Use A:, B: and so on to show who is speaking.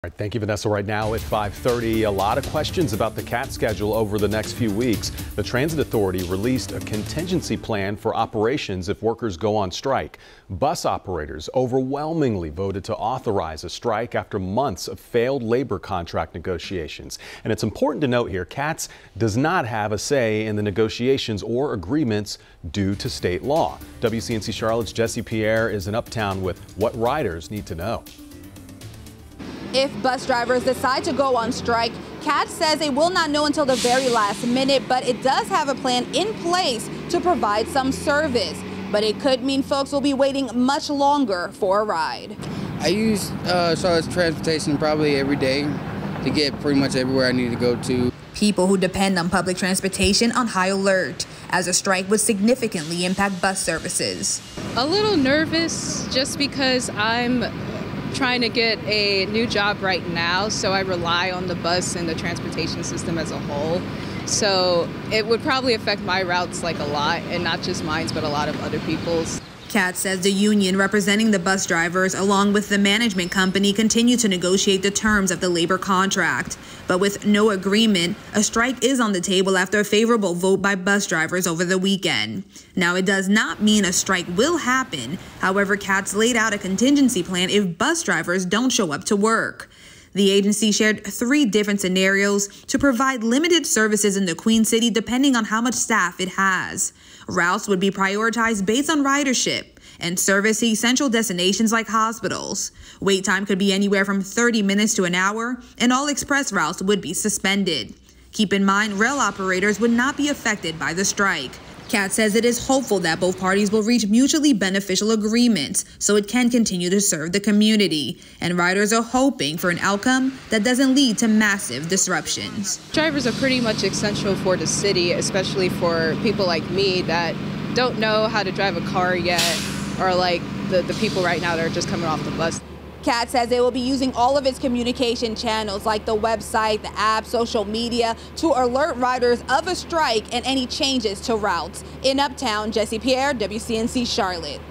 A: All right, thank you, Vanessa. Right now at 5:30, a lot of questions about the CAT schedule over the next few weeks. The Transit Authority released a contingency plan for operations if workers go on strike. Bus operators overwhelmingly voted to authorize a strike after months of failed labor contract negotiations. And it's important to note here, CATS does not have a say in the negotiations or agreements due to state law. WCNC Charlotte's Jesse Pierre is in Uptown with what riders need to know.
B: If bus drivers decide to go on strike, CAT says they will not know until the very last minute, but it does have a plan in place to provide some service. But it could mean folks will be waiting much longer for a ride.
C: I use Charlotte's transportation probably every day to get pretty much everywhere I need to go to.
B: People who depend on public transportation on high alert, as a strike would significantly impact bus services.
D: A little nervous just because I'm trying to get a new job right now, so I rely on the bus and the transportation system as a whole. So it would probably affect my routes like a lot, and not just mine, but a lot of other people's.
B: CAT says the union representing the bus drivers, along with the management company, continue to negotiate the terms of the labor contract. But with no agreement, a strike is on the table after a favorable vote by bus drivers over the weekend. Now, it does not mean a strike will happen. However, CAT's laid out a contingency plan if bus drivers don't show up to work. The agency shared 3 different scenarios to provide limited services in the Queen City depending on how much staff it has. Routes would be prioritized based on ridership and service essential destinations like hospitals. Wait time could be anywhere from 30 minutes to an hour, and all express routes would be suspended. Keep in mind, rail operators would not be affected by the strike. CAT says it is hopeful that both parties will reach mutually beneficial agreements so it can continue to serve the community. And riders are hoping for an outcome that doesn't lead to massive disruptions.
D: Drivers are pretty much essential for the city, especially for people like me that don't know how to drive a car yet, or like the people right now that are just coming off the bus.
B: CAT says it will be using all of its communication channels like the website, the app, social media to alert riders of a strike and any changes to routes. In Uptown, Jesse Pierre, WCNC Charlotte.